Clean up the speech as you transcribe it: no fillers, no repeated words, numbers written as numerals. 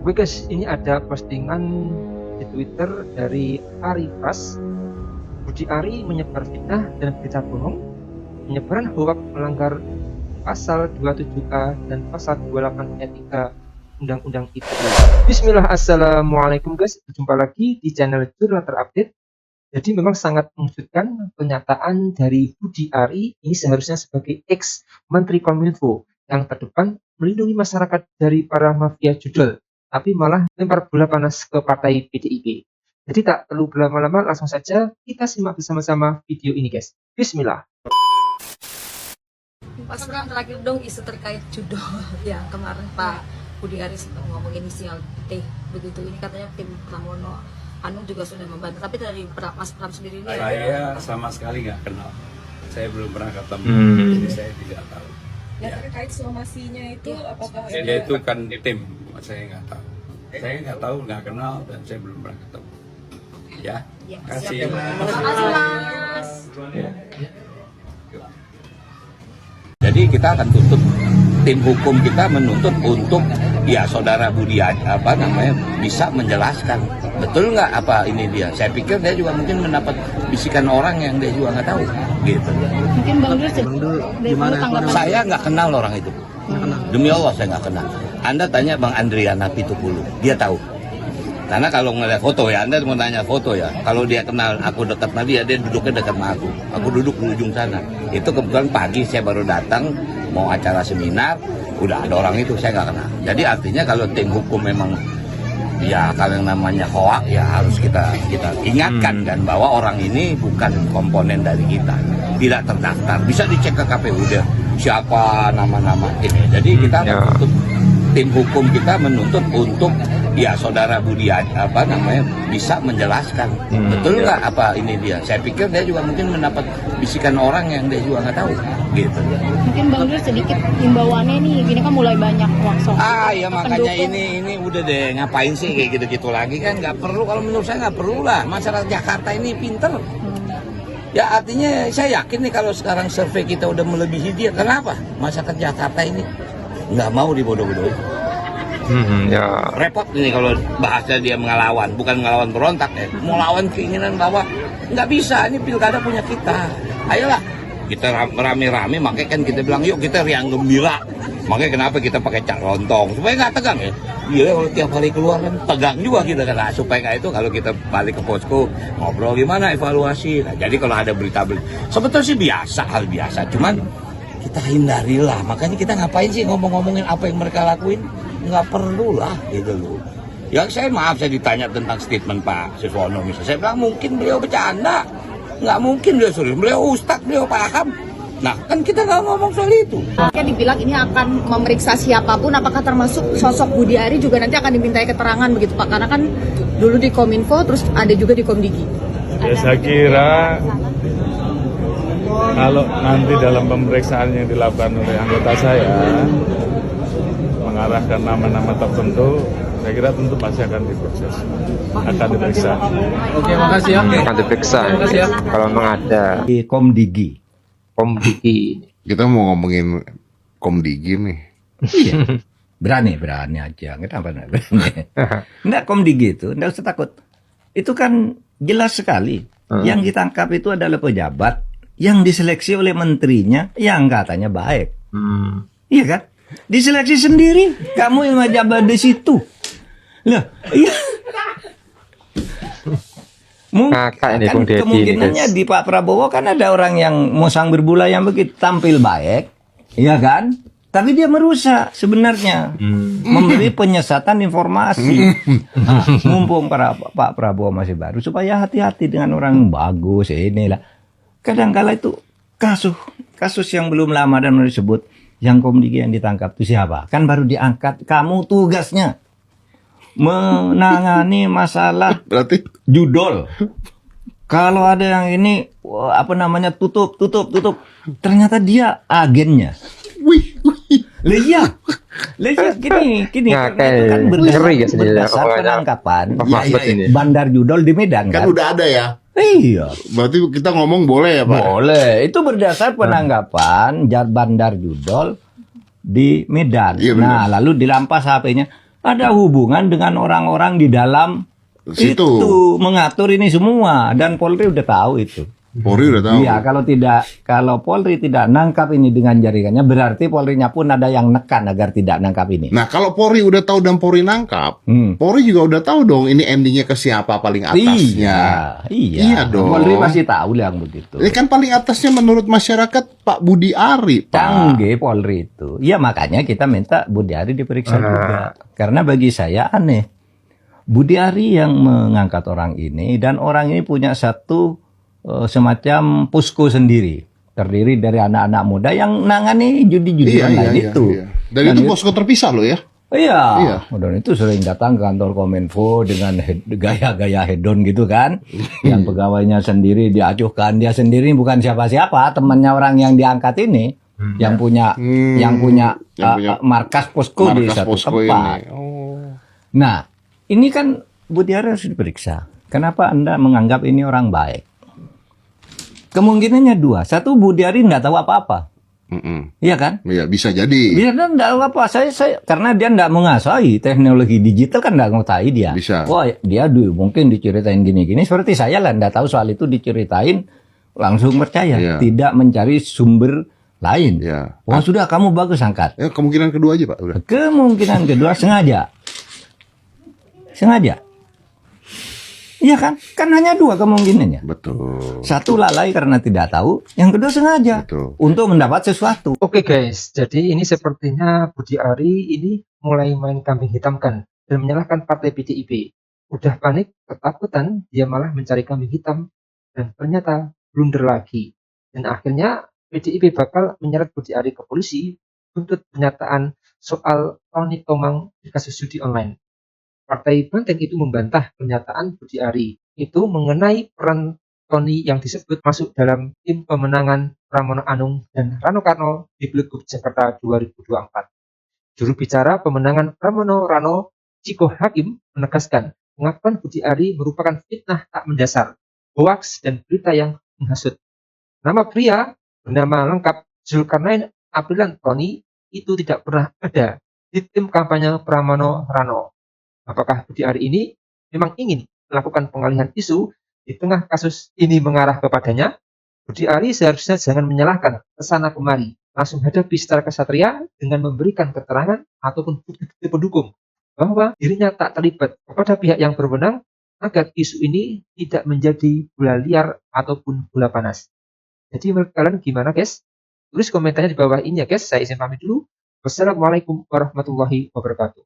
Oke guys, ini ada postingan di Twitter dari Ari Pras. Budi Ari menyebar fitnah dan berita bohong. Penyebaran hoak melanggar pasal 27A dan pasal 28 ayat 3 Undang-Undang ITE. Bismillah, assalamualaikum guys. Berjumpa lagi di channel Jurnal Terupdate. Jadi memang sangat mengejutkan pernyataan dari Budi Ari ini seharusnya sebagai ex Menteri Kominfo yang terdepan melindungi masyarakat dari para mafia judul, tapi malah lempar bola panas ke partai PDIP. Jadi tak perlu berlama-lama, langsung saja kita simak bersama-sama video ini guys. Bismillah. Mas Bram, terakhir dong isu terkait judul yang kemarin Pak Budi Ari ngomong inisial T begitu, ini katanya tim Pramono Anu juga sudah membantah, tapi dari Mas Bram sendiri ini saya sama sekali nggak kenal, saya belum pernah ketemu, jadi saya tidak tahu. Ya, terkait somasinya itu apakah Dia itu kan tim, saya nggak tahu. Saya nggak tahu, nggak kenal, dan saya belum pernah ketemu. Ya, kasih. Terima kasih Mas. Jadi kita akan tuntut, tim hukum kita menuntut untuk ya saudara Budi bisa menjelaskan betul nggak apa ini dia. Saya pikir dia juga mungkin mendapat bisikan orang yang dia juga nggak tahu gitu. Mungkin Bang Dul gimana tanggapan? Saya nggak kenal orang itu, demi Allah saya nggak kenal. Anda tanya Bang Andriana Pitupulu, dia tahu. Karena kalau ngeliat foto ya, Anda mau nanya foto ya, kalau dia kenal aku dekat sama dia duduknya dekat sama aku. Aku duduk di ujung sana. Itu kebetulan pagi saya baru datang, mau acara seminar, udah ada orang itu, saya nggak kenal. Jadi artinya kalau tim hukum memang, ya kalau yang namanya hoak, ya harus kita ingatkan kan, bahwa orang ini bukan komponen dari kita. Tidak terdaftar, bisa dicek ke KPU deh, siapa nama-nama ini. Jadi kita menuntut, tim hukum kita menuntut untuk ya saudara Budi bisa menjelaskan betul nggak apa ini dia. Saya pikir dia juga mungkin mendapat bisikan orang yang dia juga nggak tahu gitu. Mungkin Bang Dul sedikit himbauannya nih, gini kan mulai banyak wakso. Ya makanya ini udah deh, ngapain sih kayak gitu-gitu lagi kan, nggak perlu. Kalau menurut saya nggak perlu lah. Masyarakat Jakarta ini pinter. Ya artinya saya yakin nih kalau sekarang survei kita udah melebihi dia. Kenapa? Masyarakat Jakarta ini nggak mau dibodoh-bodohin. Ya. Repot ini kalau bahasa dia ngelawan, bukan ngelawan berontak ya, mau lawan keinginan bahwa nggak bisa, ini pilkada punya kita. Ayolah kita rame-rame, makanya kan kita bilang yuk kita riang gembira. Makanya kenapa kita pakai cak lontong supaya nggak tegang ya. Iya kalau tiap hari keluar kan tegang juga kita kan. Nah, supaya nggak itu kalau kita balik ke posko ngobrol gimana evaluasi. Nah, jadi kalau ada berita-berita sebetulnya sih biasa, hal biasa. Cuman kita hindarilah. Makanya kita ngapain sih ngomong-ngomongin apa yang mereka lakuin? Nggak perlu lah gitu loh. Ya saya maaf, saya ditanya tentang statement Pak Suswono misalnya, saya bilang mungkin beliau bercanda, nggak mungkin beliau serius, beliau ustadz, beliau paham. Nah kan kita nggak ngomong soal itu. Kan dibilang ini akan memeriksa siapapun, apakah termasuk sosok Budi Ari juga nanti akan dimintai keterangan begitu Pak? Karena kan dulu di Kominfo, terus ada juga di Komdigi. Ya saya kira kalau nanti dalam pemeriksaan yang dilakukan oleh anggota saya mengarahkan nama-nama tertentu, saya kira tentu pasti akan diproses, akan diperiksa. Oke, makasih ya. Akan diperiksa. Ya. Kalau memang ada Komdigi. Kita mau ngomongin Komdigi nih. Iya. Berani aja. Kenapa enggak berani? Enggak, Komdigi itu enggak usah takut. Itu kan jelas sekali. Yang ditangkap itu adalah pejabat yang diseleksi oleh menterinya yang katanya baik. Iya kan? Diseleksi sendiri. Kamu yang jabat di situ. Loh, iya. Kemungkinannya di Pak Prabowo kan ada orang yang musang berbula yang begitu tampil baik, iya kan? Tapi dia merusak sebenarnya, memberi penyesatan informasi. Mumpung Pak Prabowo masih baru, supaya hati-hati dengan orang bagus inilah. Kadang-kala itu kasus yang belum lama dan disebut yang Komdigi yang ditangkap itu siapa? Kan baru diangkat, kamu tugasnya menangani masalah Berarti judul. Kalau ada yang ini tutup. Ternyata dia agennya. Iya. Gini Nah, karena itu kan berdasar penangkapan bandar judul di Medan kan udah ada ya. Iya. Berarti kita ngomong boleh ya Pak? Boleh. Itu berdasar penangkapan bandar judul di Medan. Iya, nah, lalu dirampas HP-nya. ada hubungan dengan orang-orang di dalam Situ. itu mengatur ini semua, dan Polri udah tahu itu. Polri udah tahu. Iya, kalau Polri tidak nangkap ini dengan jaringannya, berarti Polrinya pun ada yang nekan agar tidak nangkap ini. Nah, kalau Polri udah tahu dan Polri nangkap, Hmm. Polri juga udah tahu dong ini endingnya ke siapa paling atasnya. Iya dong. Polri pasti tahu yang begitu. Ini kan paling atasnya menurut masyarakat Pak Budi Ari, Pak. Canggih Polri itu. Iya, makanya kita minta Budi Ari diperiksa juga. Karena bagi saya aneh. Budi Ari yang mengangkat orang ini, dan orang ini punya satu semacam posko sendiri. Terdiri dari anak-anak muda yang nangani judi-judi online itu. Iya. Dan itu posko terpisah loh ya. Iya, dan itu sering datang ke kantor Kominfo dengan gaya-gaya hedon gitu kan. Yang pegawainya sendiri diacuhkan, dia sendiri bukan siapa-siapa, temannya orang yang diangkat ini, yang punya markas posko di satu tempat. Ini. Oh. Nah, ini kan Budi Ari harus diperiksa. Kenapa Anda menganggap ini orang baik? Kemungkinannya dua. Satu, Budi Ari nggak tahu apa-apa. Iya kan? Iya, bisa jadi. Dia nggak tahu apa. Saya karena dia nggak menguasai teknologi digital, kan nggak ngetahui dia. Bisa. Wah, dia mungkin diceritain gini-gini. Seperti saya lah, nggak tahu soal itu, diceritain langsung percaya. Iya. Tidak mencari sumber lain. Iya. Wah, sudah kamu bagus angkat. Ya, kemungkinan kedua aja, Pak. Udah. Kemungkinan kedua sengaja. Iya kan? Kan hanya dua kemungkinannya. Betul. Satu lalai karena tidak tahu, yang kedua sengaja Betul. untuk mendapat sesuatu. Oke guys, jadi ini sepertinya Budi Ari ini mulai main kambing hitamkan dan menyalahkan partai PDIP. Udah panik, ketakutan, dia malah mencari kambing hitam dan ternyata blunder lagi. Dan akhirnya PDIP bakal menyeret Budi Ari ke polisi untuk pernyataan soal Tony Tomang di kasus judi online. Partai Banteng itu membantah pernyataan Budi Ari itu mengenai peran Tony yang disebut masuk dalam tim pemenangan Pramono Anung dan Rano Karno di Pilgub Jakarta 2024. Juru bicara pemenangan Pramono Rano, Ciko Hakim, menegaskan pengakuan Budi Ari merupakan fitnah tak mendasar, hoaks dan berita yang menghasut. Nama pria bernama lengkap Zulkarnain Aprilan Tony itu tidak pernah ada di tim kampanye Pramono Rano. Apakah Budi Ari ini memang ingin melakukan pengalihan isu di tengah kasus ini mengarah kepadanya? Budi Ari seharusnya jangan menyalahkan kesana kemari, langsung hadapi secara kesatria dengan memberikan keterangan ataupun bukti pendukung bahwa dirinya tak terlibat kepada pihak yang berwenang agar isu ini tidak menjadi bola liar ataupun bola panas. Jadi menurut kalian gimana guys? Tulis komentarnya di bawah ini ya guys. Saya izin pamit dulu. Wassalamualaikum warahmatullahi wabarakatuh.